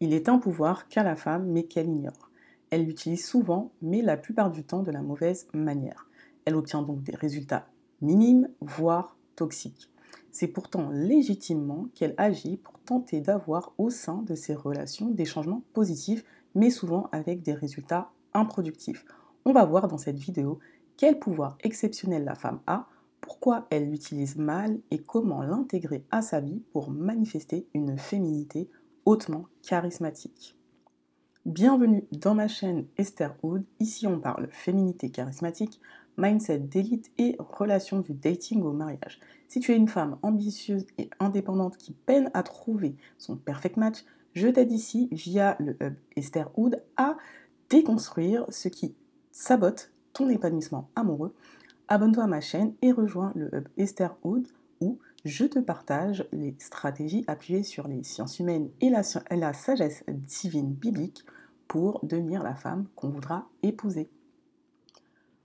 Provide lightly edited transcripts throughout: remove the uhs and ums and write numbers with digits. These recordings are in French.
Il est un pouvoir qu'a la femme, mais qu'elle ignore. Elle l'utilise souvent, mais la plupart du temps de la mauvaise manière. Elle obtient donc des résultats minimes, voire toxiques. C'est pourtant légitimement qu'elle agit pour tenter d'avoir au sein de ses relations des changements positifs, mais souvent avec des résultats improductifs. On va voir dans cette vidéo quel pouvoir exceptionnel la femme a, pourquoi elle l'utilise mal et comment l'intégrer à sa vie pour manifester une féminité hautement charismatique. Bienvenue dans ma chaîne Esther Hood. Ici on parle féminité charismatique, mindset d'élite et relations du dating au mariage. Si tu es une femme ambitieuse et indépendante qui peine à trouver son perfect match, je t'aide ici via le hub Esther Hood à déconstruire ce qui sabote ton épanouissement amoureux. Abonne-toi à ma chaîne et rejoins le hub Esther Hood où je te partage les stratégies appuyées sur les sciences humaines et la sagesse divine biblique pour devenir la femme qu'on voudra épouser.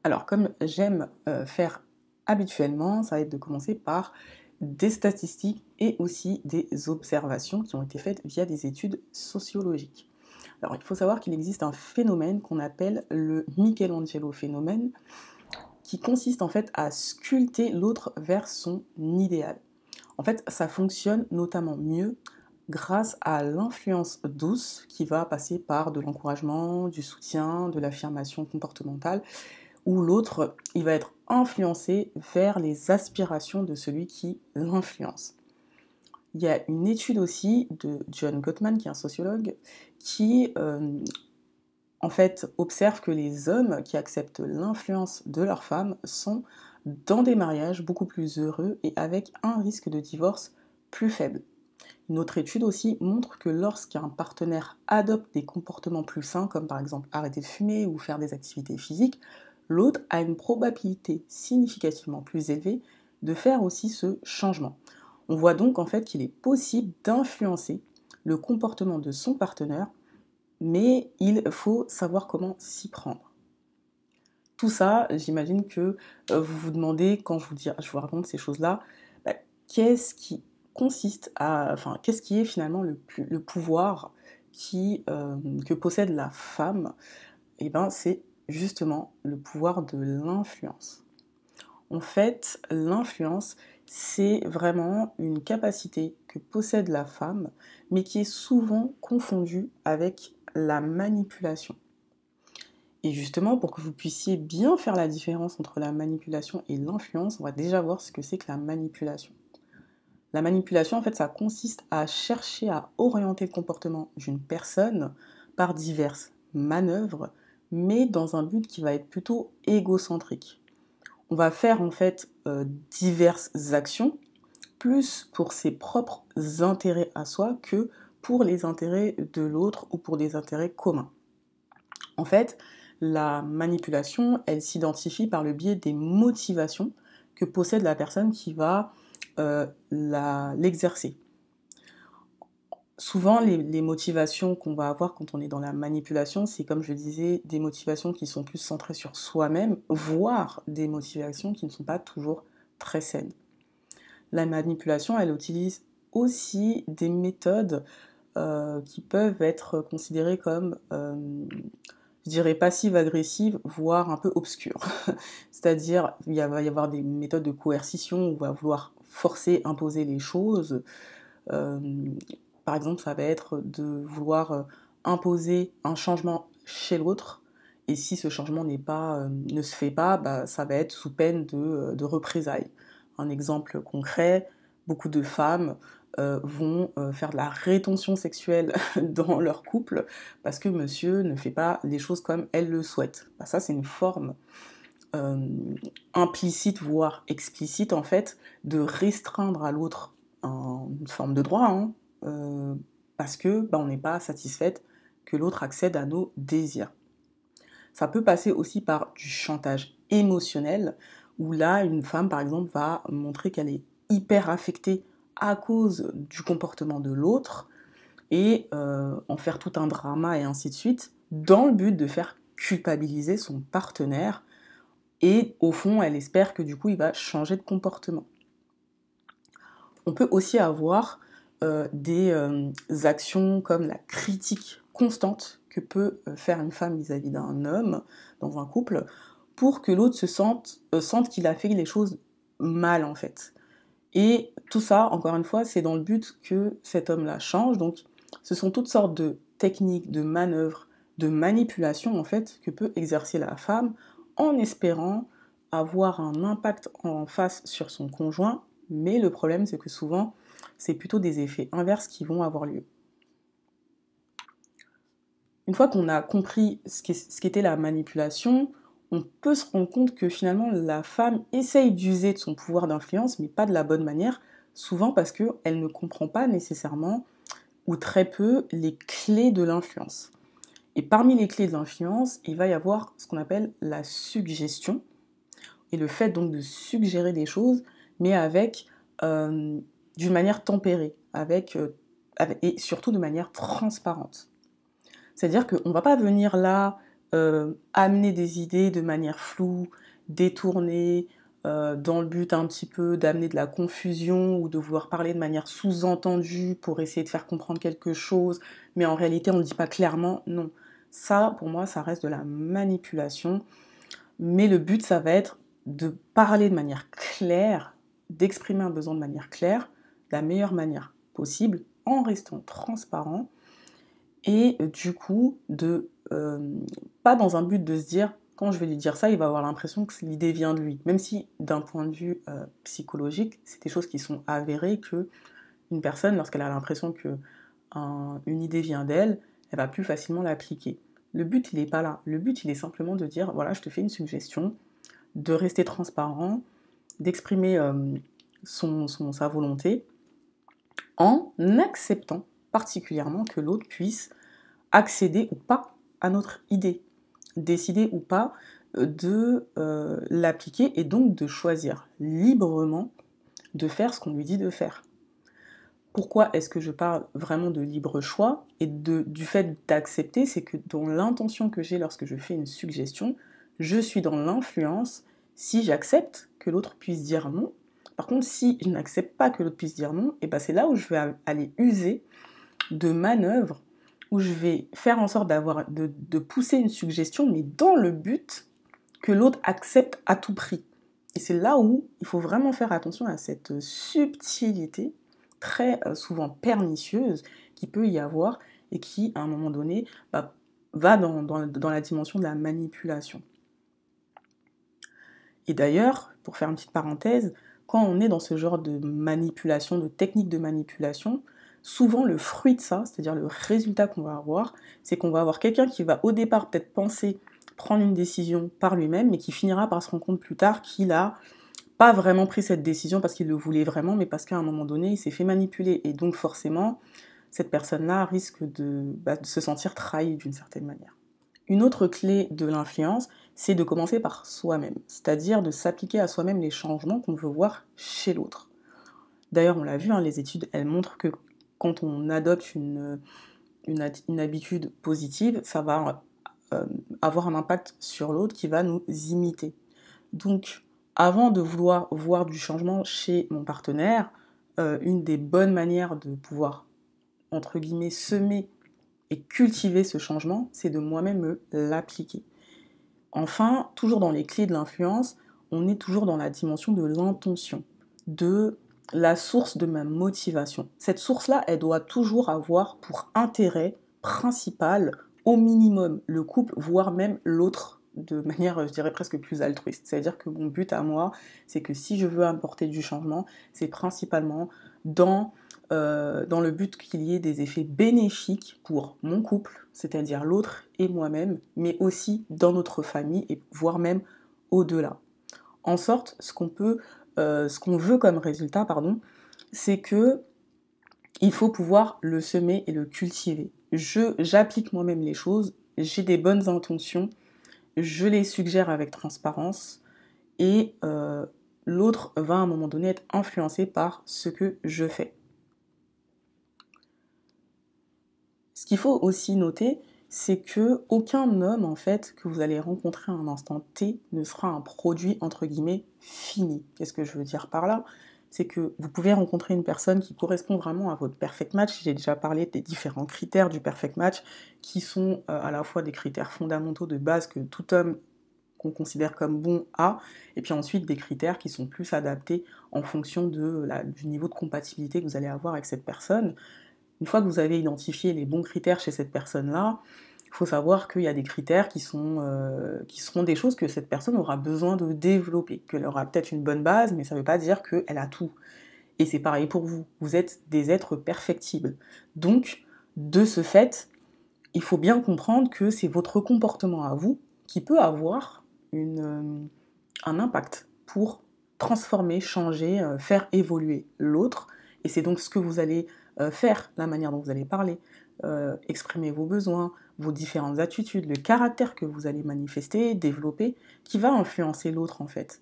Alors, comme j'aime faire habituellement, ça va être de commencer par des statistiques et aussi des observations qui ont été faites via des études sociologiques. Alors, il faut savoir qu'il existe un phénomène qu'on appelle le Michelangelo phénomène, qui consiste en fait à sculpter l'autre vers son idéal. En fait, ça fonctionne notamment mieux grâce à l'influence douce qui va passer par de l'encouragement, du soutien, de l'affirmation comportementale, où l'autre, il va être influencé vers les aspirations de celui qui l'influence. Il y a une étude aussi de John Gottman, qui est un sociologue, qui en fait observe que les hommes qui acceptent l'influence de leurs femmes sont dans des mariages beaucoup plus heureux et avec un risque de divorce plus faible. Une autre étude aussi montre que lorsqu'un partenaire adopte des comportements plus sains, comme par exemple arrêter de fumer ou faire des activités physiques, l'autre a une probabilité significativement plus élevée de faire aussi ce changement. On voit donc en fait qu'il est possible d'influencer le comportement de son partenaire, mais il faut savoir comment s'y prendre. Tout ça, j'imagine que vous vous demandez, quand je vous raconte ces choses-là, bah, qu'est-ce qui qu'est-ce qui est finalement le pouvoir que possède la femme? Eh ben, c'est justement le pouvoir de l'influence. En fait, l'influence, c'est vraiment une capacité que possède la femme, mais qui est souvent confondue avec la manipulation. Et justement, pour que vous puissiez bien faire la différence entre la manipulation et l'influence, on va déjà voir ce que c'est que la manipulation. La manipulation, en fait, ça consiste à chercher à orienter le comportement d'une personne par diverses manœuvres, mais dans un but qui va être plutôt égocentrique. On va faire en fait diverses actions, plus pour ses propres intérêts à soi que pour les intérêts de l'autre ou pour des intérêts communs. En fait, la manipulation, elle s'identifie par le biais des motivations que possède la personne qui va l'exercer. Souvent, les motivations qu'on va avoir quand on est dans la manipulation, c'est comme je disais, des motivations qui sont plus centrées sur soi-même, voire des motivations qui ne sont pas toujours très saines. La manipulation, elle utilise aussi des méthodes qui peuvent être considérées comme, je dirais, passives-agressives, voire un peu obscures. C'est-à-dire, va y avoir des méthodes de coercition où on va vouloir forcer, imposer les choses. Euh, Par exemple, ça va être de vouloir imposer un changement chez l'autre, et si ce changement ne se fait pas, bah, ça va être sous peine de représailles. Un exemple concret, beaucoup de femmes vont faire de la rétention sexuelle dans leur couple parce que monsieur ne fait pas les choses comme elle le souhaite. Bah, ça, c'est une forme euh, implicite, voire explicite, en fait, de restreindre à l'autre une forme de droit, hein, euh, parce que bah, on n'est pas satisfaite que l'autre accède à nos désirs. Ça peut passer aussi par du chantage émotionnel, où là, une femme, par exemple, va montrer qu'elle est hyper affectée à cause du comportement de l'autre, et en faire tout un drama et ainsi de suite, dans le but de faire culpabiliser son partenaire, et au fond, elle espère que du coup, il va changer de comportement. On peut aussi avoir des actions comme la critique constante que peut faire une femme vis-à-vis d'un homme dans un couple, pour que l'autre sente qu'il a fait les choses mal en fait. Et tout ça, encore une fois, c'est dans le but que cet homme-là change. Donc, ce sont toutes sortes de techniques, de manœuvres, de manipulations en fait que peut exercer la femme en espérant avoir un impact en face sur son conjoint. Mais le problème, c'est que souvent, c'est plutôt des effets inverses qui vont avoir lieu. Une fois qu'on a compris ce qu'était la manipulation, on peut se rendre compte que finalement la femme essaye d'user de son pouvoir d'influence, mais pas de la bonne manière, souvent parce qu'elle ne comprend pas nécessairement ou très peu les clés de l'influence. Et parmi les clés de l'influence, il va y avoir ce qu'on appelle la suggestion, et le fait donc de suggérer des choses, mais d'une manière tempérée, et surtout de manière transparente. C'est-à-dire qu'on ne va pas venir là amener des idées de manière floue, détournée, dans le but un petit peu d'amener de la confusion ou de vouloir parler de manière sous-entendue pour essayer de faire comprendre quelque chose, mais en réalité on ne le dit pas clairement, non. Ça, pour moi, ça reste de la manipulation, mais le but, ça va être de parler de manière claire, d'exprimer un besoin de manière claire, de la meilleure manière possible, en restant transparent, et du coup, pas dans un but de se dire, quand je vais lui dire ça, il va avoir l'impression que l'idée vient de lui. Même si, d'un point de vue psychologique, c'est des choses qui sont avérées que une personne, lorsqu'elle a l'impression que une idée vient d'elle, elle va plus facilement l'appliquer. Le but, il n'est pas là. Le but, il est simplement de dire, voilà, je te fais une suggestion, de rester transparent, d'exprimer sa volonté, en acceptant particulièrement que l'autre puisse accéder ou pas à notre idée, décider ou pas de l'appliquer et donc de choisir librement de faire ce qu'on lui dit de faire. Pourquoi est-ce que je parle vraiment de libre choix et du fait d'accepter? C'est que dans l'intention que j'ai lorsque je fais une suggestion, je suis dans l'influence si j'accepte que l'autre puisse dire non. Par contre, si je n'accepte pas que l'autre puisse dire non, et ben c'est là où je vais aller user de manœuvres, où je vais faire en sorte de pousser une suggestion, mais dans le but que l'autre accepte à tout prix. Et c'est là où il faut vraiment faire attention à cette subtilité très souvent pernicieuse qui peut y avoir et qui, à un moment donné, va dans la dimension de la manipulation. Et d'ailleurs, pour faire une petite parenthèse, quand on est dans ce genre de manipulation, de technique de manipulation, souvent le fruit de ça, c'est-à-dire le résultat qu'on va avoir, c'est qu'on va avoir quelqu'un qui va au départ peut-être penser prendre une décision par lui-même, mais qui finira par se rendre compte plus tard qu'il a pas vraiment pris cette décision parce qu'il le voulait vraiment, mais parce qu'à un moment donné, il s'est fait manipuler. Et donc forcément, cette personne-là risque de se sentir trahie d'une certaine manière. Une autre clé de l'influence, c'est de commencer par soi-même, c'est-à-dire de s'appliquer à soi-même les changements qu'on veut voir chez l'autre. D'ailleurs, on l'a vu, les études, elles montrent que quand on adopte une habitude positive, ça va avoir un impact sur l'autre qui va nous imiter. Donc, avant de vouloir voir du changement chez mon partenaire, une des bonnes manières de pouvoir, entre guillemets, semer et cultiver ce changement, c'est de moi-même me l'appliquer. Enfin, toujours dans les clés de l'influence, on est toujours dans la dimension de l'intention, de la source de ma motivation. Cette source-là, elle doit toujours avoir pour intérêt principal, au minimum, le couple, voire même l'autre, de manière, je dirais, presque plus altruiste. C'est-à-dire que mon but à moi, c'est que si je veux apporter du changement, c'est principalement dans le but qu'il y ait des effets bénéfiques pour mon couple, c'est-à-dire l'autre et moi-même, mais aussi dans notre famille, et voire même au-delà. En sorte, ce qu'on veut comme résultat, c'est que il faut pouvoir le semer et le cultiver. J'applique moi-même les choses, j'ai des bonnes intentions, je les suggère avec transparence, et l'autre va à un moment donné être influencé par ce que je fais. Ce qu'il faut aussi noter, c'est que aucun homme, en fait, que vous allez rencontrer à un instant T ne sera un produit, entre guillemets, fini. Qu'est-ce que je veux dire par là? c'est que vous pouvez rencontrer une personne qui correspond vraiment à votre perfect match. J'ai déjà parlé des différents critères du perfect match, qui sont à la fois des critères fondamentaux de base que tout homme qu'on considère comme bon a, et puis ensuite des critères qui sont plus adaptés en fonction du niveau de compatibilité que vous allez avoir avec cette personne. Une fois que vous avez identifié les bons critères chez cette personne-là, il faut savoir qu'il y a des critères qui seront des choses que cette personne aura besoin de développer, qu'elle aura peut-être une bonne base, mais ça ne veut pas dire qu'elle a tout. Et c'est pareil pour vous, vous êtes des êtres perfectibles. Donc, de ce fait, il faut bien comprendre que c'est votre comportement à vous qui peut avoir un impact pour transformer, changer, faire évoluer l'autre. Et c'est donc ce que vous allez faire, la manière dont vous allez parler, exprimer vos besoins, vos différentes attitudes, le caractère que vous allez manifester, développer, qui va influencer l'autre en fait.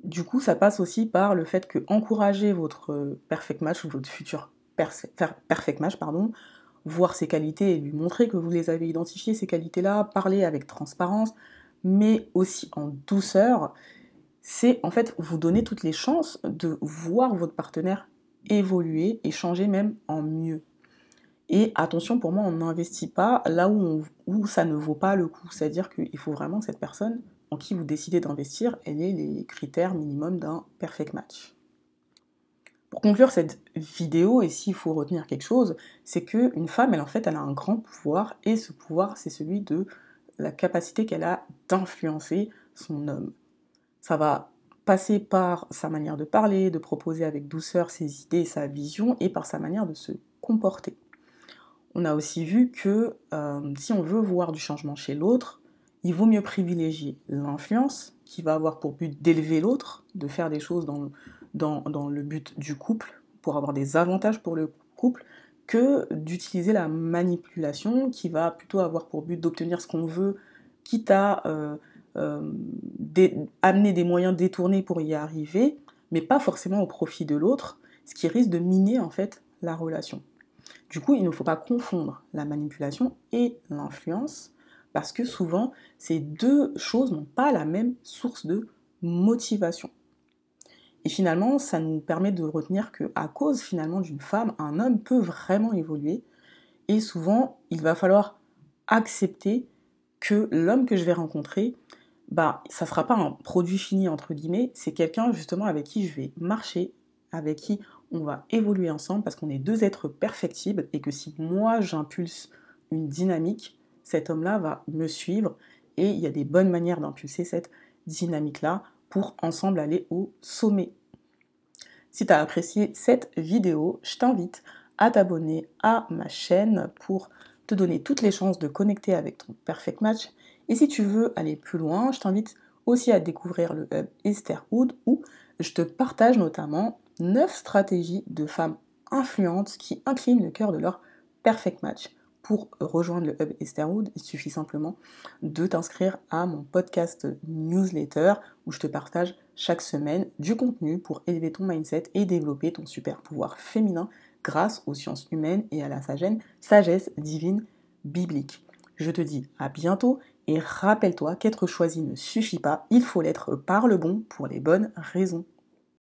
Du coup, ça passe aussi par le fait que encourager votre perfect match, ou votre futur perfect match, voir ses qualités et lui montrer que vous les avez identifiées, ces qualités-là, parler avec transparence, mais aussi en douceur, c'est en fait vous donner toutes les chances de voir votre partenaire évoluer et changer même en mieux. Et attention, pour moi, on n'investit pas là où ça ne vaut pas le coup. C'est-à-dire qu'il faut vraiment que cette personne en qui vous décidez d'investir, elle ait les critères minimums d'un perfect match. Pour conclure cette vidéo, et s'il faut retenir quelque chose, c'est qu'une femme, elle a un grand pouvoir, et ce pouvoir, c'est celui de la capacité qu'elle a d'influencer son homme. Ça va passer par sa manière de parler, de proposer avec douceur ses idées, sa vision, et par sa manière de se comporter. On a aussi vu que si on veut voir du changement chez l'autre, il vaut mieux privilégier l'influence, qui va avoir pour but d'élever l'autre, de faire des choses dans le but du couple, pour avoir des avantages pour le couple, que d'utiliser la manipulation, qui va plutôt avoir pour but d'obtenir ce qu'on veut, quitte à amener des moyens détournés pour y arriver, mais pas forcément au profit de l'autre, ce qui risque de miner en fait la relation. Du coup, il ne faut pas confondre la manipulation et l'influence, parce que souvent, ces deux choses n'ont pas la même source de motivation. Et finalement, ça nous permet de retenir qu'à cause finalement d'une femme, un homme peut vraiment évoluer, et souvent, il va falloir accepter que l'homme que je vais rencontrer, ça sera pas un produit fini entre guillemets, c'est quelqu'un justement avec qui je vais marcher, avec qui on va évoluer ensemble parce qu'on est deux êtres perfectibles et que si moi j'impulse une dynamique, cet homme-là va me suivre et il y a des bonnes manières d'impulser cette dynamique-là pour ensemble aller au sommet. Si tu as apprécié cette vidéo, je t'invite à t'abonner à ma chaîne pour te donner toutes les chances de connecter avec ton perfect match. Et si tu veux aller plus loin, je t'invite aussi à découvrir le hub Estherhood où je te partage notamment 9 stratégies de femmes influentes qui inclinent le cœur de leur perfect match. Pour rejoindre le hub Estherhood, il suffit simplement de t'inscrire à mon podcast newsletter où je te partage chaque semaine du contenu pour élever ton mindset et développer ton super pouvoir féminin grâce aux sciences humaines et à la sagesse divine biblique. Je te dis à bientôt et rappelle-toi qu'être choisi ne suffit pas, il faut l'être par le bon pour les bonnes raisons.